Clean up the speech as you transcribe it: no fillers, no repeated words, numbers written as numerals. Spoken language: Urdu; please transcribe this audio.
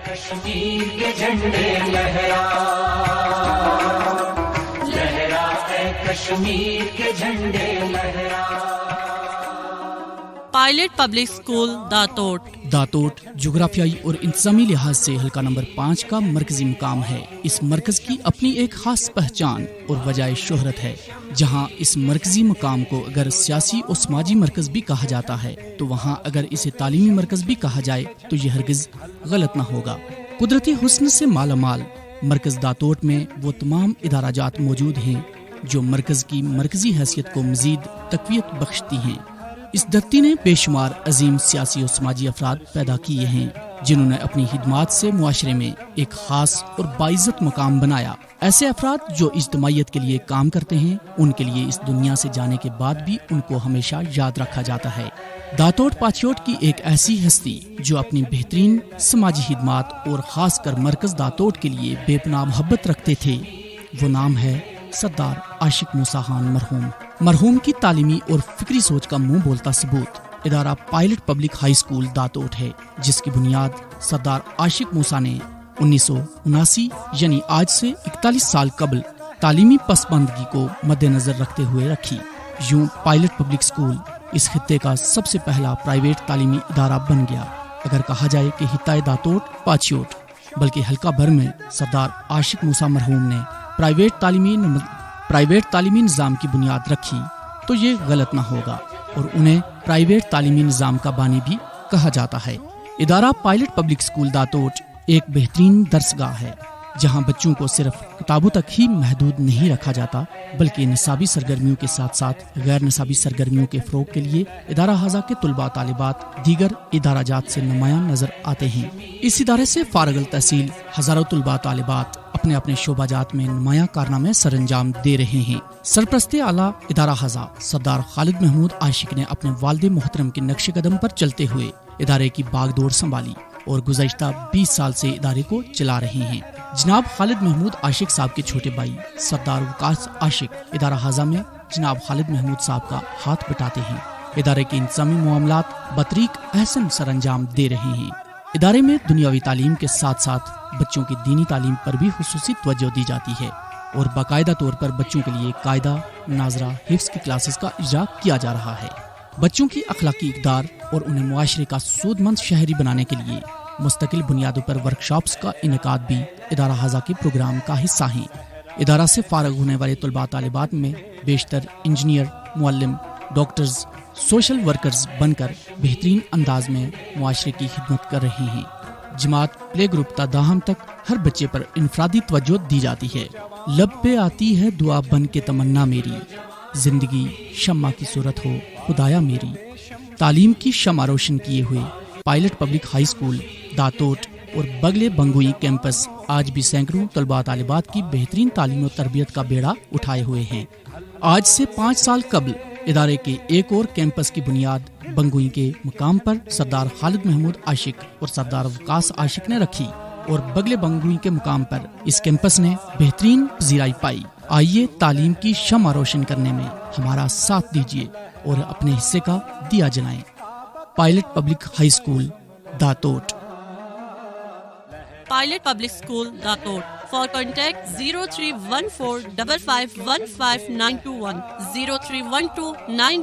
کشمیر کے جھنڈے لہرا، لہرا اے کشمیر کے جھنڈے لہرا۔ پائلٹ پبلک اسکول داتوٹ جغرافیائی اور انتظامی لحاظ سے حلقہ نمبر 5 کا مرکزی مقام ہے۔ اس مرکز کی اپنی ایک خاص پہچان اور وجہ شہرت ہے۔ جہاں اس مرکزی مقام کو اگر سیاسی اور سماجی مرکز بھی کہا جاتا ہے تو وہاں اگر اسے تعلیمی مرکز بھی کہا جائے تو یہ ہرگز غلط نہ ہوگا۔ قدرتی حسن سے مالا مال مرکز داتوٹ میں وہ تمام ادارہ جات موجود ہیں جو مرکز کی مرکزی حیثیت کو مزید تقویت بخشتی ہیں۔ اس دھرتی نے بے شمار عظیم سیاسی اور سماجی افراد پیدا کیے ہیں جنہوں نے اپنی خدمات سے معاشرے میں ایک خاص اور باعزت مقام بنایا۔ ایسے افراد جو اجتماعیت کے لیے کام کرتے ہیں ان کے لیے اس دنیا سے جانے کے بعد بھی ان کو ہمیشہ یاد رکھا جاتا ہے۔ داتوٹ پاچیوٹ کی ایک ایسی ہستی جو اپنی بہترین سماجی خدمات اور خاص کر مرکز داتوٹ کے لیے بے پناہ محبت رکھتے تھے، وہ نام ہے سردار عاشق موسیٰ خان مرحوم کی تعلیمی اور فکری سوچ کا منہ بولتا ثبوت ادارہ پائلٹ پبلک ہائی اسکول داتوٹ ہے، جس کی بنیاد سردار عاشق موسیٰ نے 1979 یعنی آج سے 41 سال قبل تعلیمی پسماندگی کو مد نظر رکھتے ہوئے رکھی۔ یوں پائلٹ پبلک اسکول اس خطے کا سب سے پہلا پرائیویٹ تعلیمی ادارہ بن گیا۔ اگر کہا جائے کہ خطہ داتوٹ پاچیوٹ بلکہ حلقہ بھر میں سردار عاشق موسیٰ مرحوم نے پرائیویٹ تعلیمی نظام کی بنیاد رکھی تو یہ غلط نہ ہوگا اور انہیں پرائیویٹ تعلیمی نظام کا بانی بھی کہا جاتا ہے۔ ادارہ پائلٹ پبلک اسکول داتوٹ ایک بہترین درسگاہ ہے جہاں بچوں کو صرف کتابوں تک ہی محدود نہیں رکھا جاتا بلکہ نصابی سرگرمیوں کے ساتھ ساتھ غیر نصابی سرگرمیوں کے فروغ کے لیے ادارہ ہزا کے طلباء طالبات دیگر ادارہ جات سے نمایاں نظر آتے ہیں۔ اس ادارے سے فارغ التحصیل ہزاروں طلباء طالبات اپنے اپنے شعبہ جات میں نمایاں کارنامے سر انجام دے رہے ہیں۔ سرپرست اعلیٰ ادارہ ہزا سردار خالد محمود عاشق نے اپنے والد محترم کے نقش قدم پر چلتے ہوئے ادارے کی باغ دوڑ سنبھالی اور گزشتہ 20 سال سے ادارے کو چلا رہے ہیں۔ جناب خالد محمود عاشق صاحب کے چھوٹے بھائی سردار وقاص عاشق ادارہ ہزا میں جناب خالد محمود صاحب کا ہاتھ بٹاتے ہیں۔ ادارے کے انتظامی معاملات بطریق احسن سر انجام دے رہے ہیں۔ ادارے میں دنیاوی تعلیم کے ساتھ ساتھ بچوں کی دینی تعلیم پر بھی خصوصی توجہ دی جاتی ہے اور باقاعدہ طور پر بچوں کے لیے قاعدہ ناظرہ حفظ کی کلاسز کا اجرا کیا جا رہا ہے۔ بچوں کی اخلاقی اقدار اور انہیں معاشرے کا سود مند شہری بنانے کے لیے مستقل بنیادوں پر ورکشاپس کا انعقاد بھی ادارہ ہزا کے پروگرام کا حصہ ہیں۔ ادارہ سے فارغ ہونے والے طلباء طالبات میں بیشتر انجینئر، معلم، ڈاکٹرز، سوشل ورکرز بن کر بہترین انداز میں معاشرے کی خدمت کر رہے ہیں۔ جماعت پلے گروپ تا داہم تک ہر بچے پر انفرادی توجہ دی جاتی ہے۔ لب پہ آتی ہے دعا بن کے تمنا میری، زندگی شمع کی صورت ہو خدایا میری۔ تعلیم کی شمع روشن کیے ہوئے پائلٹ پبلک ہائی اسکول داتوٹ اور بغلے بنگوئی کیمپس آج بھی سینکڑوں طلباء طالبات کی بہترین تعلیم و تربیت کا بیڑا اٹھائے ہوئے ہیں۔ آج سے 5 سال قبل ادارے کے ایک اور کیمپس کی بنیاد بنگوئی کے مقام پر سردار خالد محمود عاشق اور سردار وقاص عاشق نے رکھی اور بغلے بنگوئی کے مقام پر اس کیمپس نے بہترین پذیرائی پائی۔ آئیے تعلیم کی شمع روشن کرنے میں ہمارا ساتھ دیجیے اور اپنے حصے کا دیا جلائیں۔ Pilot public high school Datot. Pilot public school Datot. For contact 031455155921 0312